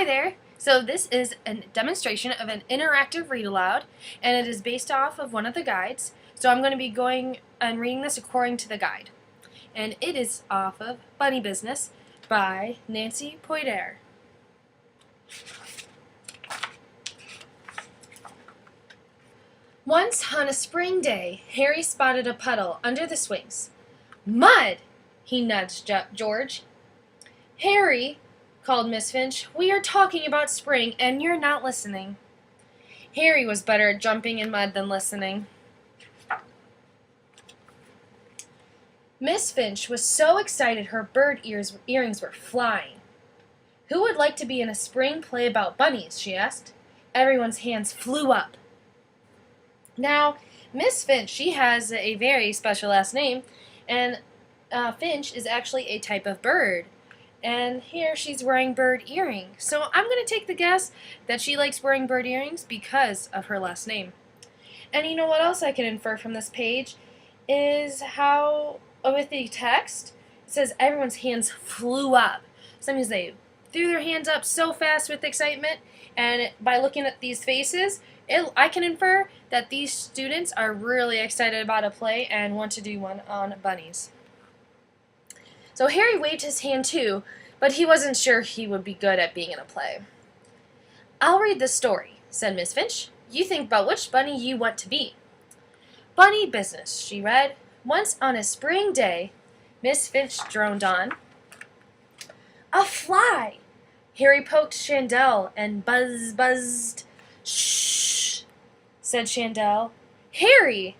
Hi there! So this is a demonstration of an interactive read aloud, and it is based off of one of the guides. So I'm going to be going and reading this according to the guide. And it is off of Bunny Business by Nancy Poitier. Once on a spring day, Harry spotted a puddle under the swings. Mud! He nudged George. Harry, called Miss Finch, we are talking about spring, and you're not listening. Harry was better at jumping in mud than listening. Miss Finch was so excited her earrings were flying. Who would like to be in a spring play about bunnies, she asked. Everyone's hands flew up. Now, Miss Finch, she has a very special last name, and Finch is actually a type of bird. And here she's wearing bird earrings. So I'm going to take the guess that she likes wearing bird earrings because of her last name. And you know what else I can infer from this page is how, with the text, it says everyone's hands flew up. So that means they threw their hands up so fast with excitement, and by looking at these faces, I can infer that these students are really excited about a play and want to do one on bunnies. So Harry waved his hand too, but he wasn't sure he would be good at being in a play. I'll read the story, said Miss Finch. You think about which bunny you want to be. Bunny Business, she read. Once on a spring day, Miss Finch droned on. A fly! Harry poked Chandelle and buzzed. Shh, said Chandelle. Harry,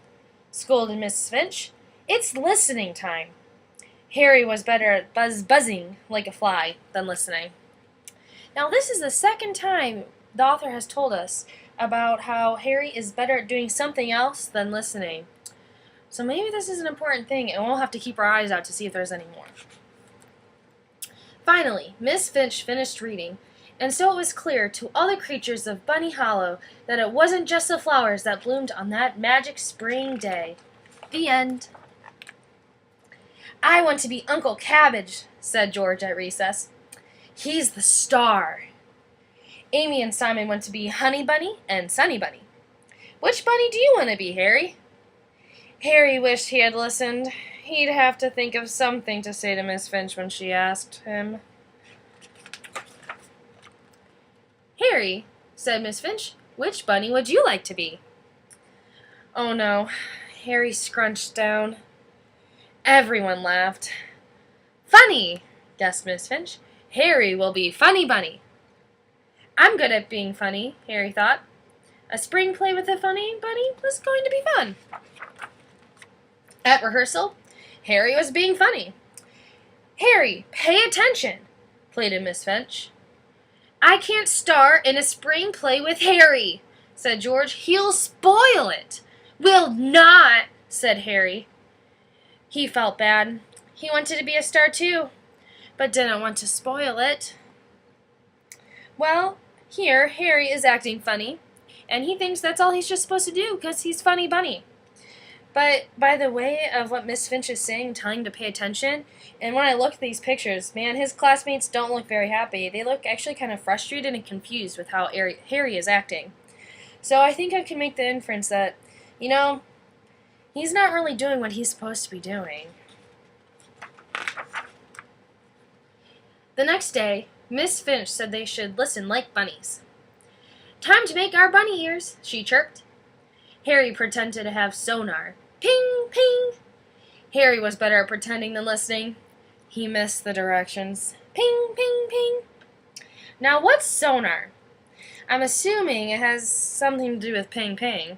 scolded Miss Finch. It's listening time. Harry was better at buzzing like a fly than listening. Now this is the second time the author has told us about how Harry is better at doing something else than listening. So maybe this is an important thing, and we'll have to keep our eyes out to see if there's any more. Finally, Miss Finch finished reading, and so it was clear to all the creatures of Bunny Hollow that it wasn't just the flowers that bloomed on that magic spring day. The end. I want to be Uncle Cabbage, said George at recess. He's the star. Amy and Simon want to be Honey Bunny and Sunny Bunny. Which bunny do you want to be, Harry? Harry wished he had listened. He'd have to think of something to say to Miss Finch when she asked him. Harry, said Miss Finch, which bunny would you like to be? Oh no, Harry scrunched down. Everyone laughed. Funny, guessed Miss Finch. Harry will be Funny Bunny. I'm good at being funny, Harry thought. A spring play with a funny bunny was going to be fun. At rehearsal, Harry was being funny. Harry, pay attention, pleaded Miss Finch. I can't star in a spring play with Harry, said George. He'll spoil it. Will not, said Harry. He felt bad. He wanted to be a star too, but didn't want to spoil it. Well, here Harry is acting funny, and he thinks that's all he's just supposed to do because he's Funny Bunny. But by the way of what Miss Finch is saying, telling him to pay attention, and when I look at these pictures, man, his classmates don't look very happy. They look actually kind of frustrated and confused with how Harry is acting. So I think I can make the inference that, he's not really doing what he's supposed to be doing. The next day, Miss Finch said they should listen like bunnies. Time to make our bunny ears, she chirped. Harry pretended to have sonar. Ping, ping. Harry was better at pretending than listening. He missed the directions. Ping, ping, ping. Now, what's sonar? I'm assuming it has something to do with ping, ping.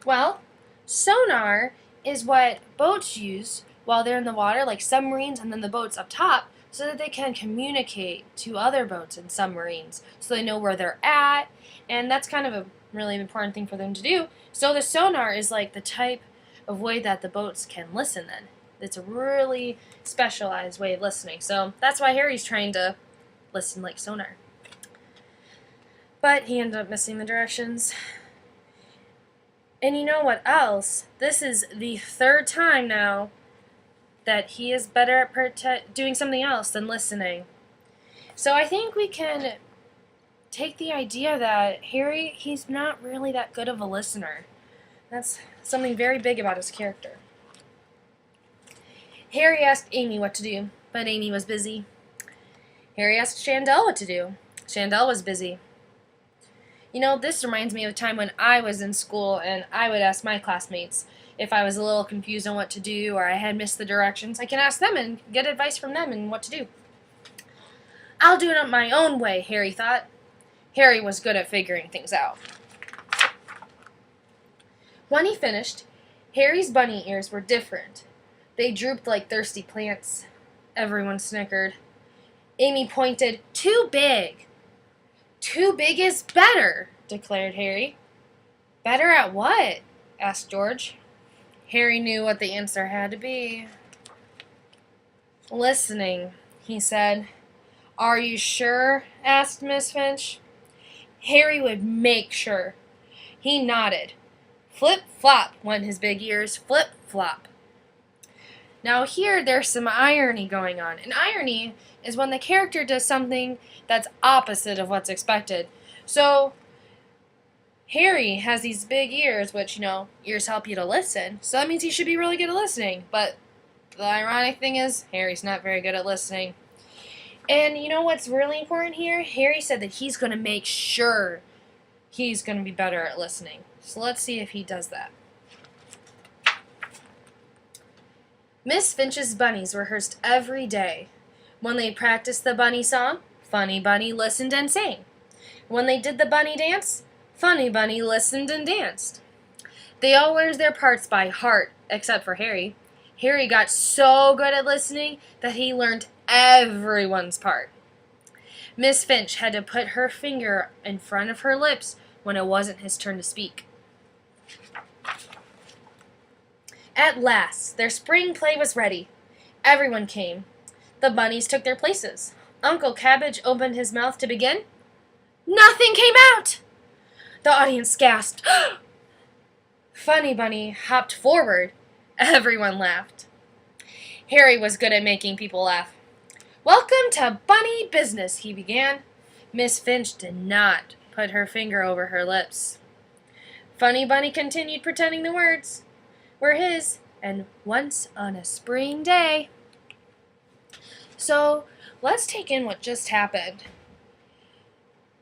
Well, sonar is what boats use while they're in the water, like submarines and then the boats up top, so that they can communicate to other boats and submarines, so they know where they're at, and that's kind of a really important thing for them to do. So the sonar is like the type of way that the boats can listen then. It's a really specialized way of listening. So that's why Harry's trying to listen like sonar. But he ended up missing the directions. And you know what else? This is the third time now that he is better at doing something else than listening. So I think we can take the idea that Harry, he's not really that good of a listener. That's something very big about his character. Harry asked Amy what to do, but Amy was busy. Harry asked Chandel what to do. Chandel was busy. You know, this reminds me of a time when I was in school and I would ask my classmates if I was a little confused on what to do or I had missed the directions. I can ask them and get advice from them and what to do. I'll do it my own way, Harry thought. Harry was good at figuring things out. When he finished, Harry's bunny ears were different. They drooped like thirsty plants. Everyone snickered. Amy pointed, "Too big." "Too big is better," declared Harry. "Better at what?" asked George. Harry knew what the answer had to be. "Listening," he said. "Are you sure?" asked Miss Finch. Harry would make sure. He nodded. Flip-flop went his big ears, flip-flop. Now here there's some irony going on. And irony is when the character does something that's opposite of what's expected. So Harry has these big ears, which, ears help you to listen. So that means he should be really good at listening. But the ironic thing is, Harry's not very good at listening. And you know what's really important here? Harry said that he's going to make sure he's going to be better at listening. So let's see if he does that. Miss Finch's bunnies rehearsed every day. When they practiced the bunny song, Funny Bunny listened and sang. When they did the bunny dance, Funny Bunny listened and danced. They all learned their parts by heart, except for Harry. Harry got so good at listening that he learned everyone's part. Miss Finch had to put her finger in front of her lips when it wasn't his turn to speak. At last, their spring play was ready. Everyone came. The bunnies took their places. Uncle Cabbage opened his mouth to begin. Nothing came out! The audience gasped. Funny Bunny hopped forward. Everyone laughed. Harry was good at making people laugh. "Welcome to Bunny Business," he began. Miss Finch did not put her finger over her lips. Funny Bunny continued pretending the words were his, and once on a spring day. So, let's take in what just happened.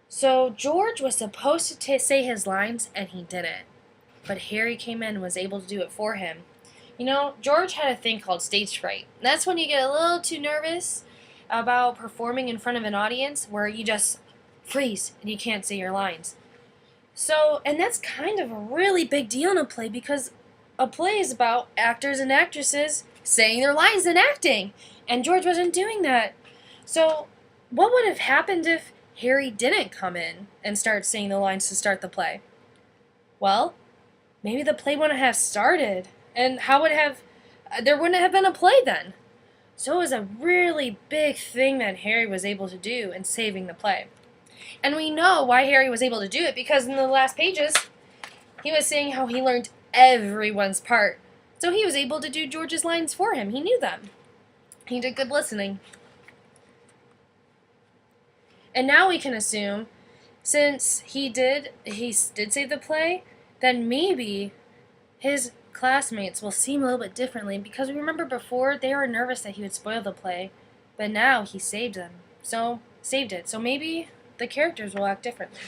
So, George was supposed to say his lines, and he didn't. But Harry came in and was able to do it for him. George had a thing called stage fright. That's when you get a little too nervous about performing in front of an audience where you just freeze and you can't say your lines. So, and that's kind of a really big deal in a play because a play is about actors and actresses saying their lines and acting. And George wasn't doing that. So, what would have happened if Harry didn't come in and start saying the lines to start the play? Well, maybe the play wouldn't have started. And there wouldn't have been a play then. So it was a really big thing that Harry was able to do in saving the play. And we know why Harry was able to do it because in the last pages, he was saying how he learned everyone's part. So he was able to do George's lines for him. He knew them. He did good listening. And now we can assume, since he did save the play, then maybe his classmates will see him a little bit differently because remember before they were nervous that he would spoil the play, but now he saved it. So maybe the characters will act differently.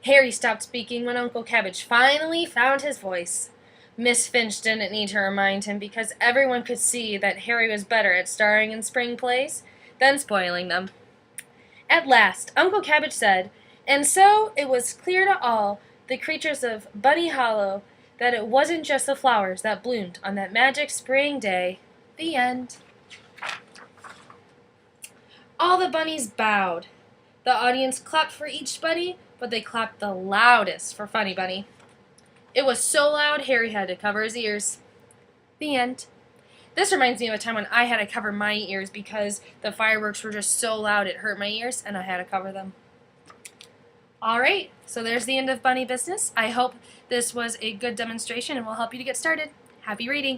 Harry stopped speaking when Uncle Cabbage finally found his voice. Miss Finch didn't need to remind him because everyone could see that Harry was better at starring in spring plays than spoiling them. At last, Uncle Cabbage said, and so it was clear to all the creatures of Bunny Hollow that it wasn't just the flowers that bloomed on that magic spring day. The end. All the bunnies bowed. The audience clapped for each bunny, but they clapped the loudest for Funny Bunny. It was so loud Harry had to cover his ears. The end. This reminds me of a time when I had to cover my ears because the fireworks were just so loud it hurt my ears and I had to cover them. Alright, so there's the end of Bunny Business. I hope this was a good demonstration and will help you to get started. Happy reading!